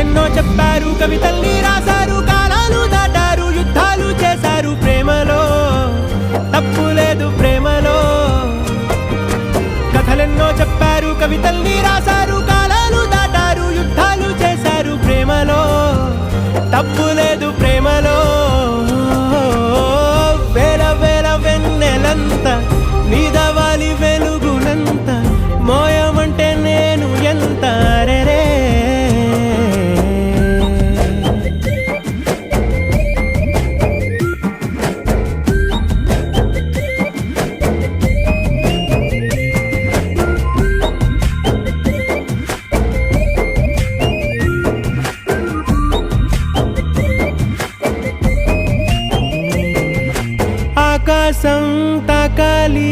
కథలెన్నో చెప్పారు, కవితల్ని రాశారు, కాలాలు దాటారు, యుద్ధాలు చేశారు. ప్రేమలో తప్పు లేదు, ప్రేమలో. కథలెన్నో చెప్పారు, కవితల్ని రాశారు, కాలాలు దాటారు, యుద్ధాలు చేశారు. ప్రేమలో తప్పు లేదు, ప్రేమలో. వేల వేల వెన్నెలంత నీదవాలి వెలుగునంత, మోయమంటే నేను ఎంత రే. ఆకాశం తాకాలి